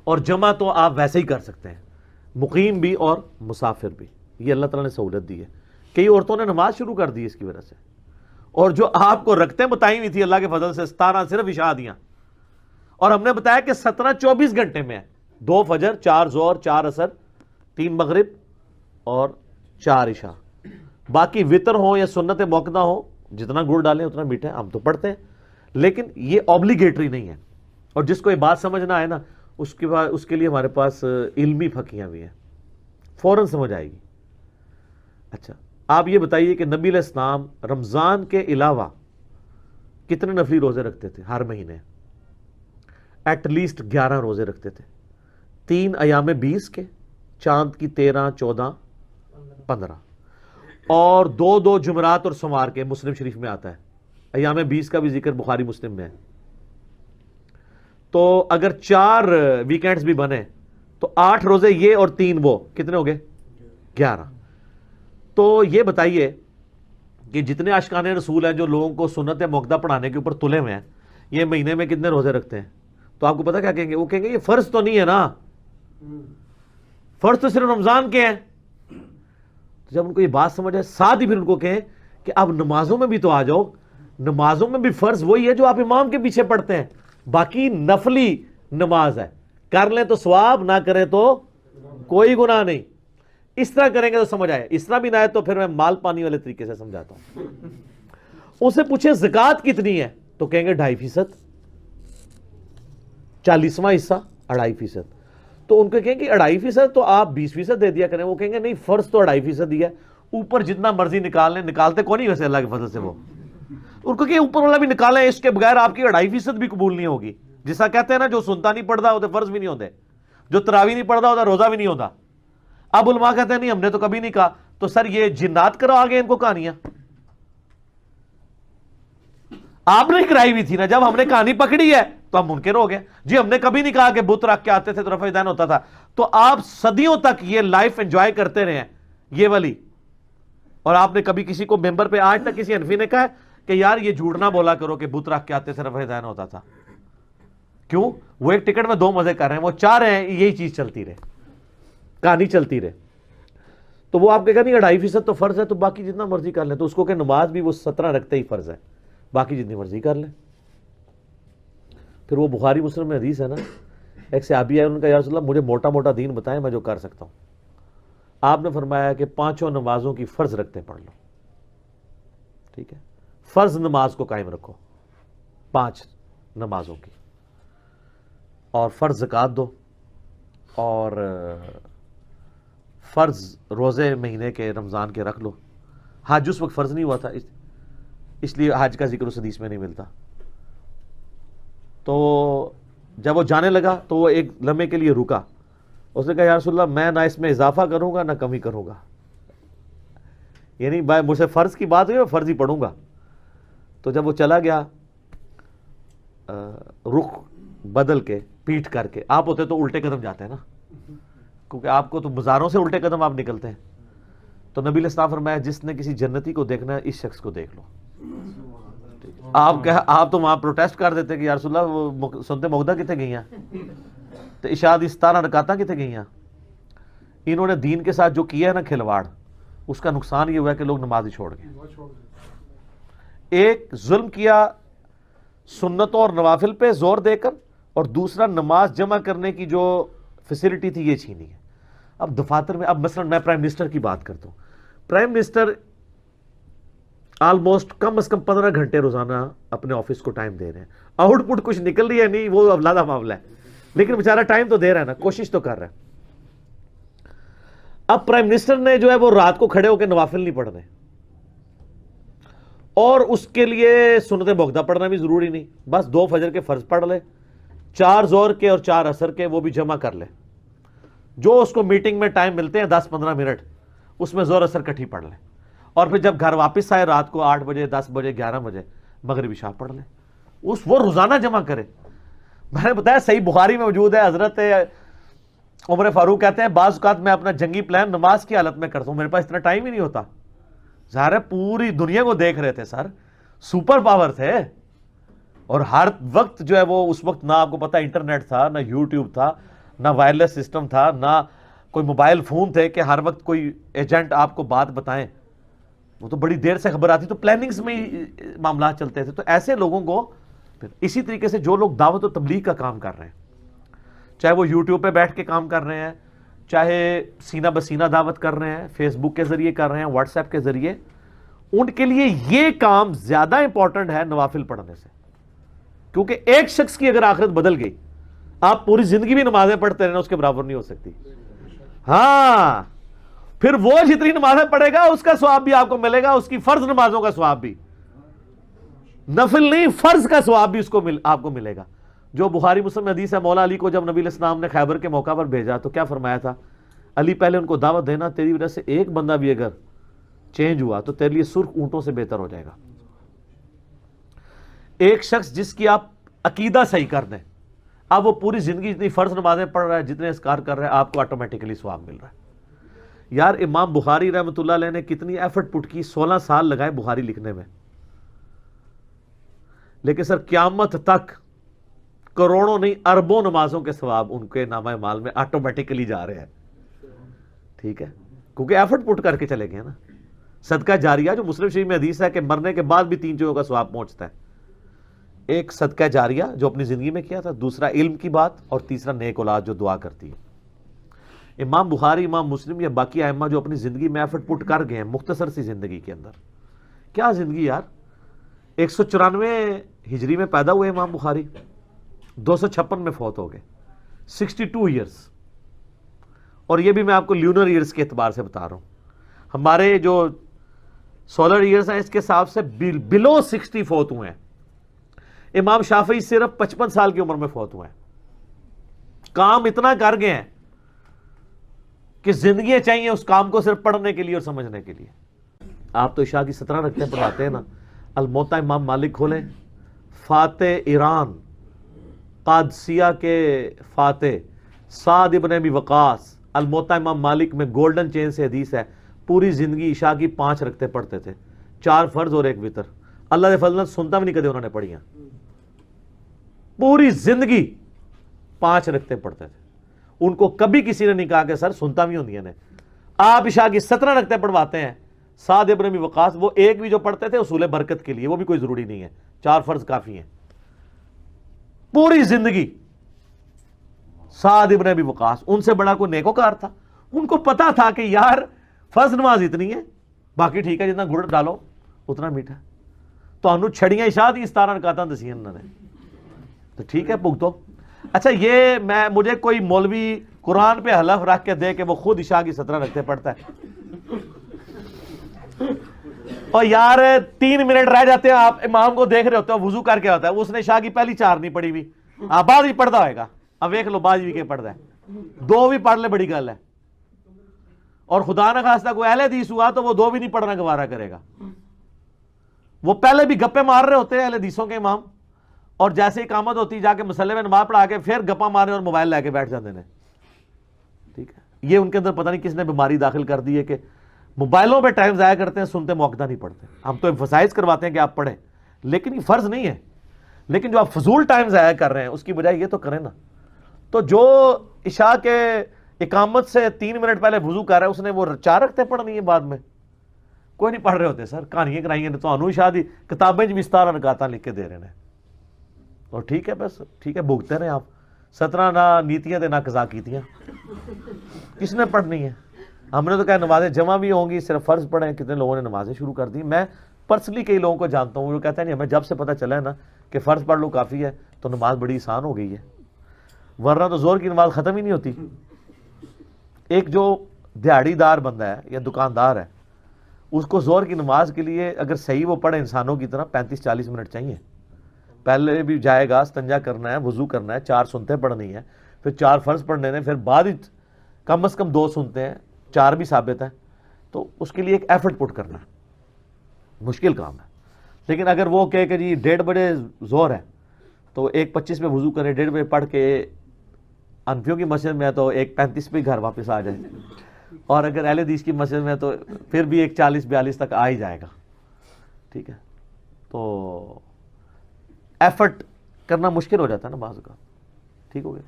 اور جمع تو آپ ویسے ہی کر سکتے ہیں، مقیم بھی اور مسافر بھی. یہ اللہ تعالیٰ نے سہولت دی ہے. کئی عورتوں نے نماز شروع کر دی اس کی وجہ سے، اور جو آپ کو رکھتے بتائی ہوئی تھی اللہ کے فضل سے 17 صرف عشاء دیا، اور ہم نے بتایا کہ 17 24 گھنٹے میں ہے. 2 فجر، 4 ظہر، 4 عصر، 3 مغرب اور 4 عشاء. باقی وطر ہو یا سنت موقدہ ہو، جتنا گڑ ڈالیں اتنا میٹھا ہے، ہم تو پڑھتے ہیں، لیکن یہ اوبلیگیٹری نہیں ہے. اور جس کو یہ بات سمجھنا ہے نا، اس کے لیے ہمارے پاس علمی پھکیاں بھی ہیں، فوراً سمجھ آئے گی. اچھا آپ یہ بتائیے کہ نبی علیہ السلام رمضان کے علاوہ کتنے نفلی روزے رکھتے تھے ہر مہینے؟ ایٹ لیسٹ 11 روزے رکھتے تھے. 3 ایام 20 کے، چاند کی 13، 14، 15، اور 2 جمعرات اور سوموار کے. مسلم شریف میں آتا ہے. ایام 20 کا بھی ذکر بخاری مسلم میں ہے. تو اگر 4 ویکینڈز بھی بنے تو 8 روزے یہ اور 3 وہ، کتنے ہو گئے؟ 11. تو یہ بتائیے کہ جتنے عاشقان رسول ہیں جو لوگوں کو سنت موقدہ پڑھانے کے اوپر تلے ہوئے ہیں، یہ مہینے میں کتنے روزے رکھتے ہیں؟ تو آپ کو پتا کیا کہیں گے؟ وہ کہیں گے یہ فرض تو نہیں ہے نا، فرض تو صرف رمضان کے ہیں. تو جب ان کو یہ بات سمجھ آئے، ساتھ ہی پھر ان کو کہیں کہ اب نمازوں میں بھی تو آ جاؤ. نمازوں میں بھی فرض وہی ہے جو آپ امام کے پیچھے پڑھتے ہیں، باقی نفلی نماز ہے. کر لیں تو ثواب، نہ کریں تو کوئی گناہ نہیں. اس طرح کریں گے تو سمجھ آئے. اس طرح بھی نہ ہے تو پھر میں مال پانی والے طریقے سے سمجھاتا ہوں. اسے پوچھیں زکوٰۃ کتنی ہے تو کہیں گے 2.5%، 40واں حصہ 2.5%. تو ان کو کہیں کہ 2.5% تو آپ 20% دے دیا کریں. وہ کہیں گے نہیں، فرض تو 2.5% ہی ہے، اوپر جتنا مرضی نکال لیں. نکالتے کون نہیں ویسے اللہ کے فضل سے وہ. ان کو کہ اوپر والا بھی نکالیں، اس کے بغیر آپ کی 2.5% بھی قبول نہیں ہوگی. جیسا کہتے ہیں نا، جو سنتا نہیں پڑھتا ہوتے فرض بھی نہیں ہوتے، جو تراویح نہیں پڑھتا ہوتا روزہ بھی نہیں ہوتا. اب علماء کہتے ہیں نہیں، ہم نے تو کبھی نہیں کہا. تو سر یہ جنات کرو آگے ان کو کہانیاں، آپ نے کرائی ہوئی تھی نا. جب ہم نے کہانی پکڑی ہے تو ہم منکر ہو گئے. جی ہم نے کبھی نہیں کہا کہ بت رکھ کے آتے تھے تو رفع دین ہوتا تھا. تو آپ صدیوں تک یہ لائف انجوائے کرتے رہے ہیں یہ والی، اور آپ نے کبھی کسی کو ممبر پہ آج تک کسی حنفی نے کہا ہے کہ یار یہ جھوٹ نہ بولا کرو کہ بت رکھ کے آتے تھے رفع دین ہوتا تھا؟ کیوں؟ وہ ایک ٹکٹ میں 2 مزے کر رہے ہیں. وہ چاہ رہے ہیں یہی چیز چلتی رہے، کہانی چلتی رہے. تو وہ آپ کہہ نہیں 2.5% تو فرض ہے تو باقی جتنا مرضی کر لیں. تو اس کو کہ نماز بھی وہ 17 رکھتے ہی فرض ہے، باقی جتنی مرضی کر لیں. پھر وہ بخاری مسلم میں حدیث ہے نا، ایک صحابی ہے، ان کا یا رسول اللہ مجھے موٹا موٹا دین بتائیں میں جو کر سکتا ہوں. آپ نے فرمایا کہ 5 نمازوں کی فرض رکھتے پڑھ لو. ٹھیک ہے، فرض نماز کو قائم رکھو 5 نمازوں کی، اور فرض زکوٰۃ دو، اور فرض روزے مہینے کے رمضان کے رکھ لو. حج اس وقت فرض نہیں ہوا تھا، اس لیے حج کا ذکر اس حدیث میں نہیں ملتا. تو جب وہ جانے لگا تو وہ ایک لمحے کے لیے رکا. اس نے کہا یا رسول اللہ میں نہ اس میں اضافہ کروں گا نہ کمی کروں گا، یعنی بھائی مجھ سے فرض کی بات ہوئی میں فرض ہی پڑھوں گا. تو جب وہ چلا گیا رخ بدل کے پیٹھ کر کے، آپ ہوتے تو الٹے قدم جاتے ہیں نا، کیونکہ آپ کو تو مزاروں سے الٹے قدم آپ نکلتے ہیں. تو نبی علیہ السلام فرمایا جس نے کسی جنتی کو دیکھنا ہے اس شخص کو دیکھ لو. آپ تو وہاں پروٹیسٹ کر دیتے کہ یا رسول اللہ وہ سنتے موقدہ کتنے گئی ہیں، تو عشاء دی 17 رکعتاں کتنے گئی ہیں. انہوں نے دین کے ساتھ جو کیا ہے نا کھلواڑ، اس کا نقصان یہ ہوا ہے کہ لوگ نماز ہی چھوڑ گئے. ایک ظلم کیا سنتوں اور نوافل پہ زور دے کر، اور دوسرا نماز جمع کرنے کی جو فیسلٹی تھی یہ چھینی ہے. اب دفاتر میں، اب مثلا میں پرائم منسٹر کی بات کرتا ہوں، پرائم منسٹر آلموسٹ کم از کم 15 گھنٹے روزانہ اپنے آفس کو ٹائم دے رہے ہیں. آؤٹ پٹ کچھ نکل رہی ہے نہیں، وہ علیحدہ معاملہ ہے، لیکن بیچارہ ٹائم تو دے رہا ہے نا، کوشش تو کر رہا ہے. اب پرائم منسٹر نے جو ہے وہ رات کو کھڑے ہو کے نوافل نہیں پڑھنے، اور اس کے لیے سنت موقدہ پڑھنا بھی ضروری نہیں، بس 2 فجر کے فرض پڑھ لے، 4 ظہر کے اور 4 عصر کے وہ بھی جمع کر لے. جو اس کو میٹنگ میں ٹائم ملتے ہیں 10-15 منٹ، اس میں ظہر عصر کٹھی پڑھ لے، اور پھر جب گھر واپس آئے رات کو 8 بجے 10 بجے 11 بجے مغرب عشاء پڑھ لے. وہ روزانہ جمع کرے. میں نے بتایا صحیح بخاری میں موجود ہے، حضرت عمر فاروق کہتے ہیں بعض اوقات میں اپنا جنگی پلان نماز کی حالت میں کرتا ہوں، میرے پاس اتنا ٹائم ہی نہیں ہوتا. ظاہر ہے پوری دنیا کو دیکھ رہے تھے سر، سپر پاور تھے، اور ہر وقت جو ہے وہ اس وقت نہ آپ کو پتا انٹرنیٹ تھا نہ یوٹیوب تھا. نہ وائرلیس سسٹم تھا، نہ کوئی موبائل فون تھے کہ ہر وقت کوئی ایجنٹ آپ کو بات بتائیں، وہ تو بڑی دیر سے خبر آتی، تو پلاننگز میں ہی معاملات چلتے تھے. تو ایسے لوگوں کو پھر اسی طریقے سے جو لوگ دعوت و تبلیغ کا کام کر رہے ہیں، چاہے وہ یوٹیوب پہ بیٹھ کے کام کر رہے ہیں، چاہے سینہ بسینہ دعوت کر رہے ہیں، فیس بک کے ذریعے کر رہے ہیں، واٹس ایپ کے ذریعے، ان کے لیے یہ کام زیادہ امپورٹنٹ ہے نوافل پڑھنے سے. کیونکہ ایک شخص کی اگر آخرت بدل گئی، آپ پوری زندگی بھی نمازیں پڑھتے رہنا اس کے برابر نہیں ہو سکتی. ہاں، پھر وہ جتنی نمازیں پڑھے گا اس کا ثواب بھی آپ کو ملے گا، اس کی فرض نمازوں کا ثواب بھی، نفل نہیں فرض کا ثواب بھی آپ کو ملے گا. جو بخاری مسلم حدیث ہے، مولا علی کو جب نبی علیہ السلام نے خیبر کے موقع پر بھیجا تو کیا فرمایا تھا؟ علی پہلے ان کو دعوت دینا، تیری وجہ سے ایک بندہ بھی اگر چینج ہوا تو تیرے لیے سرخ اونٹوں سے بہتر ہو جائے گا. ایک شخص جس کی آپ عقیدہ صحیح کر دیں، اب وہ پوری زندگی جتنی فرض نمازیں پڑھ رہا ہے، جتنے اذکار کر رہا ہے، آپ کو آٹومیٹکلی ثواب مل رہا ہے. یار امام بخاری رحمۃ اللہ علیہ نے کتنی ایفرٹ پٹ کی، 16 سال لگائے بخاری لکھنے میں، لیکن سر قیامت تک کروڑوں نہیں اربوں نمازوں کے ثواب ان کے نامہ اعمال میں آٹومیٹکلی جا رہے ہیں. ٹھیک ہے، کیونکہ ایفرٹ پٹ کر کے چلے گئے نا. صدقہ جاریہ جو مسلم شریف میں حدیث ہے کہ مرنے کے بعد بھی 3 چیزوں کا ثواب پہنچتا ہے. ایک صدقہ جاریہ جو اپنی زندگی میں کیا تھا، دوسرا علم کی بات، اور تیسرا نیک اولاد جو دعا کرتی ہے. امام بخاری، امام مسلم یا باقی ائمہ جو اپنی زندگی میں ایفرٹ پٹ کر گئے ہیں مختصر سی زندگی کے اندر، کیا زندگی یار. 194 ہجری میں پیدا ہوئے امام بخاری، 256 میں فوت ہو گئے، 62 ایئرز. اور یہ بھی میں آپ کو لیونر ایئرز کے اعتبار سے بتا رہا ہوں. ہمارے جو سولر ایئرز ہیں اس کے حساب سے بلو 60 فوت ہوئے ہیں. امام شافعی صرف 55 سال کی عمر میں فوت ہوئے ہیں. کام اتنا کر گئے ہیں کہ زندگیاں چاہیے اس کام کو صرف پڑھنے کے لیے اور سمجھنے کے لیے. آپ تو عشاء کی 17 رکعتیں پڑھاتے ہیں نا. الموطا امام مالک کھولیں، فاتح ایران قادسیہ کے فاتح سعد ابن ابی وقاص، الموطا امام مالک میں گولڈن چین سے حدیث ہے، پوری زندگی عشاء کی 5 رکعتیں پڑھتے تھے، 4 فرض اور 1 وتر. اللہ کے فضل سے سنتا بھی نہیں کدے انہوں نے پڑھی ہیں. پوری زندگی 5 رکعتیں پڑھتے تھے. ان کو کبھی کسی نے نہیں کہا کہ سر سنتا بھی ہوندی ہے. آپ عشاء کی 17 رکعتیں پڑھواتے ہیں. سعد ابن ابی وقاص وہ ایک بھی جو پڑھتے تھے اصول برکت کے لیے، وہ بھی کوئی ضروری نہیں ہے، 4 فرض کافی ہیں. پوری زندگی سعد ابن ابی وقاص، ان سے بڑا کوئی نیکوکار تھا؟ ان کو پتا تھا کہ یار فرض نماز اتنی ہے، باقی ٹھیک ہے جتنا گڑ ڈالو اتنا میٹھا. تو انہوں چھڑیاں عشاء دی 17 رکعتاں دسیاں انہوں نے، تو ٹھیک ہے بھگتو. اچھا یہ مجھے کوئی مولوی قرآن پہ حلف رکھ کے دے کہ وہ خود عشاء کی 17 رکعتیں پڑھتا ہے، اور یار 3 منٹ رہ جاتے ہیں، آپ امام کو دیکھ رہے ہوتے ہیں وضو کر کے ہوتا ہے، اس نے عشاء کی پہلی 4 نہیں پڑھی ہوئی، بعد ہی پڑھتا ہوئے گا. اب دیکھ لو بعد بھی کے پڑھتا ہے، 2 بھی پڑھ لے بڑی گل ہے. اور خدا نہ خواستہ کوئی اہل حدیث ہوا تو وہ 2 بھی نہیں پڑھنا گوارا کرے گا. وہ پہلے بھی گپے مار رہے ہوتے ہیں اہل حدیثوں کے امام، اور جیسے اقامت ہوتی جا کے مسلے میں نماز پڑھا کے پھر گپا مارے اور موبائل لے کے بیٹھ جاتے ہیں. ٹھیک ہے، یہ ان کے اندر پتہ نہیں کس نے بیماری داخل کر دی ہے کہ موبائلوں پہ ٹائم ضائع کرتے ہیں، سنتے موقع نہیں پڑھتے. ہم تو ایمفسائز کرواتے ہیں کہ آپ پڑھیں، لیکن یہ فرض نہیں ہے. لیکن جو آپ فضول ٹائم ضائع کر رہے ہیں اس کی بجائے یہ تو کریں نا. تو جو عشاء کے اقامت سے 3 منٹ پہلے وضو کر رہا ہے اس نے وہ 4 رکعتیں پڑھنی ہے بعد میں؟ کوئی نہیں پڑھ رہے ہوتے سر، کہانیاں کرائیں گے تو انو عشاء دی کتابیں بھی 17 رکعتاں لکھ کے دے رہے ہیں. اور ٹھیک ہے بس ٹھیک ہے بھگتے رہے آپ. 17 نہ نیتیاں تے نہ قضا کیتیاں، کس نے پڑھنی ہے؟ ہم نے تو کہا نمازیں جمع بھی ہوں گی، صرف فرض پڑھیں. کتنے لوگوں نے نمازیں شروع کر دی. میں پرسنلی کئی لوگوں کو جانتا ہوں جو کہتے ہیں نہیں ہمیں جب سے پتہ چلا ہے نا کہ فرض پڑھ لو کافی ہے تو نماز بڑی آسان ہو گئی ہے، ورنہ تو زور کی نماز ختم ہی نہیں ہوتی. ایک جو دیہڑی دار بندہ ہے یا دکاندار ہے، اس کو زور کی نماز کے لیے اگر صحیح وہ پڑھے انسانوں کی طرح 35-40 منٹ چاہیے. پہلے بھی جائے گا، استنجا کرنا ہے، وضو کرنا ہے، 4 سنتیں پڑھنی ہے، پھر 4 فرض پڑھنے ہیں، پھر بعد ہی کم از کم 2 سنتے ہیں، 4 بھی ثابت ہیں. تو اس کے لیے ایک ایفرٹ پٹ کرنا ہے، مشکل کام ہے. لیکن اگر وہ کہے کہ جی 1:30 بجے زور ہے تو 1:25 پہ وضو کرے، 1:30 بجے پڑھ کے انفیوں کی مسجد میں ہے تو 1:35 پہ گھر واپس آ جائے، اور اگر اہل حدیث کی مسجد میں تو پھر بھی 1:40-42 تک آ ہی جائے گا. ٹھیک ہے، تو ایفرٹ کرنا مشکل ہو جاتا ہے نا بعض کا. ٹھیک ہو گیا.